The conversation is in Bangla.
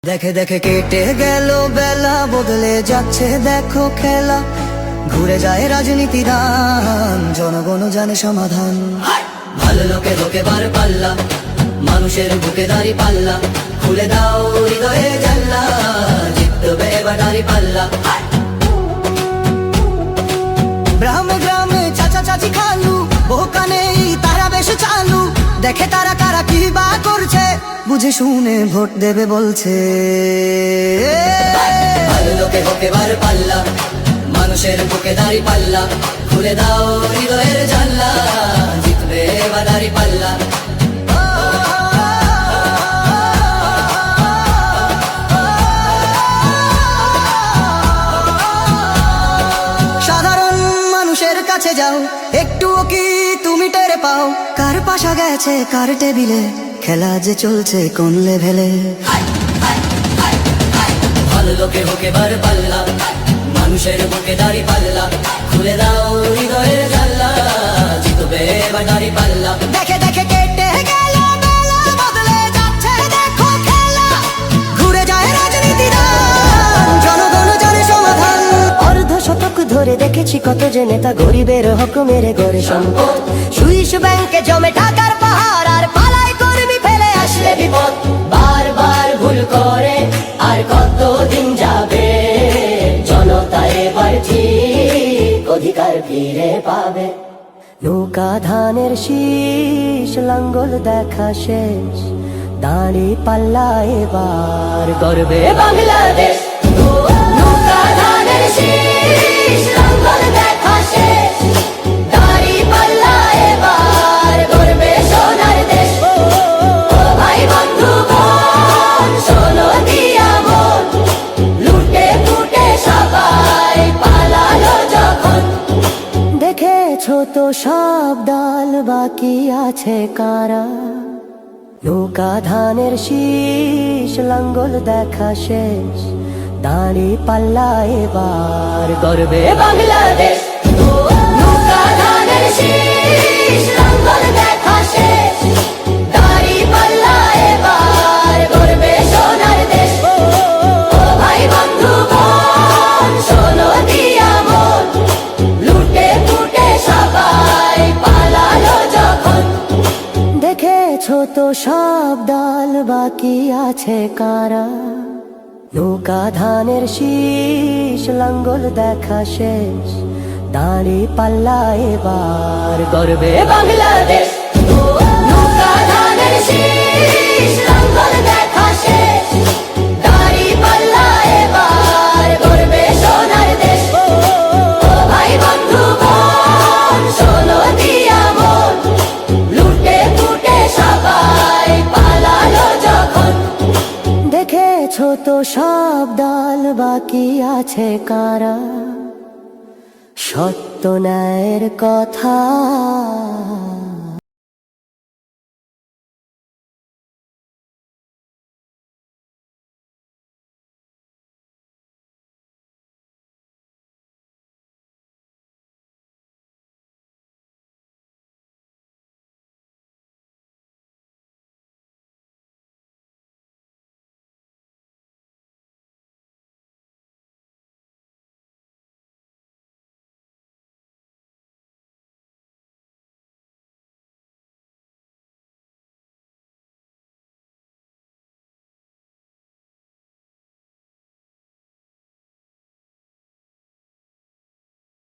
দেখে দেখে কেটে গেল বেলা, বদলে যাচ্ছে দেখো খেলা। ঘুরে যায় রাজনীতি দান, জনগণ জানে সমাধান। ভালো লোকে লোকে বার পাল্লা, মানুষের বুকে দাঁড়ি পাল্লা। খুলে দাও হৃদয়ে জানলা, জিতবে এবার দাঁড়ি পাল্লা। গ্রামে গ্রামে চাচা চাচি খালু, ওখানেই তারা বেশ চালু। দেখে তারা কারা কি বা করছে, বুঝে শুনে ভোট দেবে বলছে। ভালো লোকে হোকে বার পাল্লা, মানুষের বুকে দাঁড়ি পাল্লা। খুলে দাও হৃদয়ের জানলা, জিতবে এবার দাঁড়ি পাল্লা। সাধারণ মানুষের কাছে যাও, একটুও কি তুমি টের পাও? কার পাশা গেছে কার টেবিলে, খেলা যে চলছে কোন লেভেলে। ভালো লোকে হোকে বার পাল্লা, মানুষের বুকে দাঁড়ি পাল্লা। খুলে দাও হৃদয়ের জানলা, জিতবে এবার দাঁড়ি পাল্লা। দেখে দেখে কেটে গেল বেলা, বদলে যাচ্ছে দেখো খেলা। ঘুরে যায় রাজনীতি দান, জনগণ জানে সমাধান। অর্ধ শতক ধরে দেখেছি কত যে নেতা গরিবের হক মেরে গড়ে সম্পদ। সুইস ব্যাংকে জমে টাকার পাহাড়, আর পালাই কর্মী ফেলে আসলে বিপদ। বারবার ভুল করে আর কতদিন যাবে, জনতা এবার ঠিক অধিকার ফিরে পাবে। নৌকা ধানের শীষ, লাঙ্গল দেখা শেষ, দাঁড়ি পাল্লা এবার গর্বে বাংলাদেশ। নৌকা ধানের শীষ, লাঙ্গল দেখা শেষ, দাঁড়ি পাল্লা এবার গর্বে সোনার দেশ। ও ভাই বন্ধু বোন, শোনো দিয়া মন, লুটে ফুটে সবাই পালালো যখন। দেখেছো তো সব দল, বাকি আছে কারা? নৌকা ধানের শীষ, লাঙ্গল দেখা শেষ, দাঁড়ি পাল্লা এবার গর্বে বাংলাদেশ। নৌকা ধানের শীষ, লাঙ্গল দেখা শেষ, দাঁড়ি পাল্লা এবার গর্বে সোনার দেশ। ও ভাই বন্ধু বোন, শোনো দিয়া মন, লুটে ফুটে সবাই পালালো যখন। দেখেছো তো সব দল, বাকি আছে কারা? নৌকা ধানের শীষ, লাঙ্গল দেখা শেষ, দাঁড়ি পাল্লা এবার গর্বে বাংলাদেশ। নৌকা ধানের শীষ, লাঙ্গল দেখা শেষ, দাঁড়ি পাল্লা এবার গর্বে সোনার দেশ। ও ভাই বন্ধু বোন, শোনো দিয়া মন, লুটে ফুটে সবাই পালালো যখন। দেখেছো তো সব দল, বাকি আছে কারা? সত্য ন্যায়ের কথা